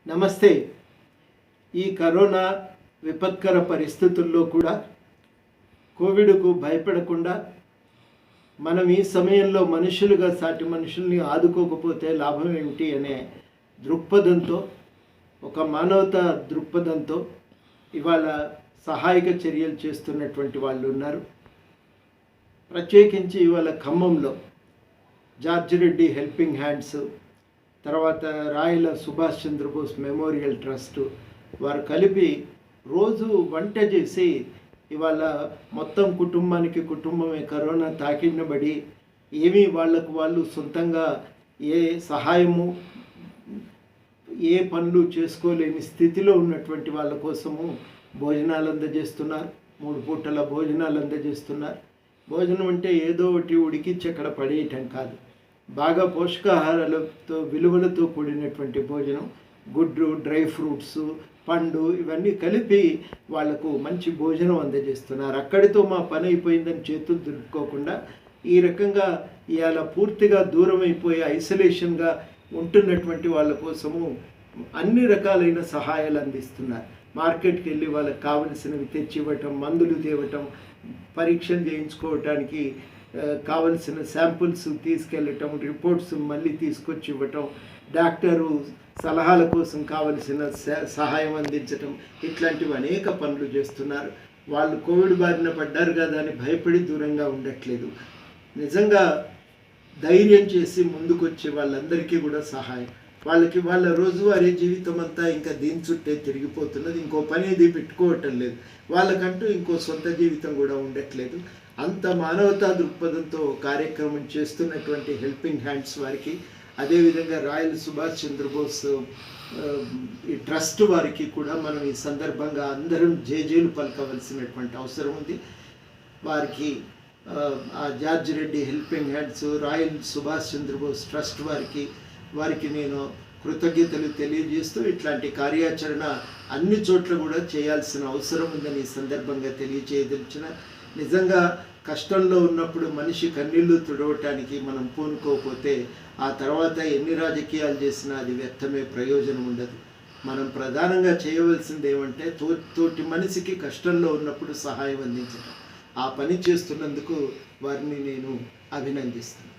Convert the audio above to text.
నమస్తే. ఈ కరోనా విపత్కర పరిస్థితుల్లో కూడా కోవిడ్కు భయపడకుండా మనం ఈ సమయంలో మనుషులుగా సాటి మనుషుల్ని ఆదుకోకపోతే లాభం ఏమిటి అనే దృక్పథంతో, ఒక మానవతా దృక్పథంతో ఇవాళ సహాయక చర్యలు చేస్తున్నటువంటి వాళ్ళు ఉన్నారు. ప్రత్యేకించి ఇవాళ ఖమ్మంలో జార్జ్ రెడ్డి హెల్పింగ్ హ్యాండ్స్, తర్వాత రాయల సుభాష్ చంద్రబోస్ మెమోరియల్ ట్రస్ట్ వారు కలిపి రోజు వంట చేసి ఇవాళ మొత్తం కుటుంబమే కరోనా తాకినబడి ఏమీ వాళ్ళకు వాళ్ళు సొంతంగా ఏ సహాయము ఏ పనులు చేసుకోలేని స్థితిలో ఉన్నటువంటి వాళ్ళ కోసము భోజనాలు అందజేస్తున్నారు. 3 పూటల భోజనాలు అందజేస్తున్నారు. భోజనం అంటే ఏదో ఒకటి ఉడికించి అక్కడ పడేయటం కాదు, బాగా పోషకాహారాలతో విలువలతో కూడినటువంటి భోజనం, గుడ్డు, డ్రై ఫ్రూట్స్, పండు ఇవన్నీ కలిపి వాళ్లకు మంచి భోజనం అందజేస్తున్నారు. అక్కడితో మా పని అయిపోయిందని చేతులు దులుపుకోకుండా ఈ రకంగా ఇవాళ పూర్తిగా దూరం అయిపోయి ఐసోలేషన్గా ఉంటున్నటువంటి వాళ్ళ కోసము అన్ని రకాలైన సహాయాలు అందిస్తున్నారు. మార్కెట్కి వెళ్ళి వాళ్ళకి కావలసినవి తెచ్చివ్వటం, మందులు తేవటం, పరీక్షలు చేయించుకోవటానికి కావలసిన శాంపుల్స్ తీసుకెళ్ళటం, రిపోర్ట్స్ మళ్ళీ తీసుకొచ్చి ఇవ్వటం, డాక్టరు సలహాల కోసం కావలసిన సహాయం అందించటం, ఇట్లాంటివి అనేక పనులు చేస్తున్నారు. వాళ్ళు కోవిడ్ బారిన పడ్డారు కదా అని భయపడి దూరంగా ఉండట్లేదు. నిజంగా ధైర్యం చేసి ముందుకొచ్చే వాళ్ళందరికీ కూడా సహాయం. వాళ్ళకి వాళ్ళ రోజువారీ జీవితం అంతా ఇంకా దీని చుట్టే తిరిగిపోతున్నది. ఇంకో పని ఏది పెట్టుకోవటం లేదు. వాళ్ళకంటూ ఇంకో సొంత జీవితం కూడా ఉండట్లేదు. అంత మానవతా దృక్పథంతో కార్యక్రమం చేస్తున్నటువంటి హెల్పింగ్ హ్యాండ్స్ వారికి, అదేవిధంగా రాయల్ సుభాష్ చంద్రబోస్ ఈ ట్రస్ట్ వారికి కూడా మనం ఈ సందర్భంగా అందరం జేజేలు పలకవలసినటువంటి అవసరం ఉంది. వారికి ఆ George Reddy helping hands, Royal Subhash Chandrabose Trust వారికి నేను కృతజ్ఞతలు తెలియజేస్తూ ఇట్లాంటి కార్యాచరణ అన్ని చోట్ల కూడా చేయాల్సిన అవసరం ఉందని ఈ సందర్భంగా తెలియజేయదలిచిన. నిజంగా కష్టంలో ఉన్నప్పుడు మనిషి కన్నీళ్లు తుడవటానికి మనం పూనుకోకపోతే ఆ తర్వాత ఎన్ని రాజకీయాలు చేసినా అది వ్యర్థమే, ప్రయోజనం ఉండదు. మనం ప్రధానంగా చేయవలసింది ఏమంటే తోటి మనిషికి కష్టంలో ఉన్నప్పుడు సహాయం అందించడం. ఆ పని చేస్తున్నందుకు వారిని నేను అభినందిస్తున్నాను.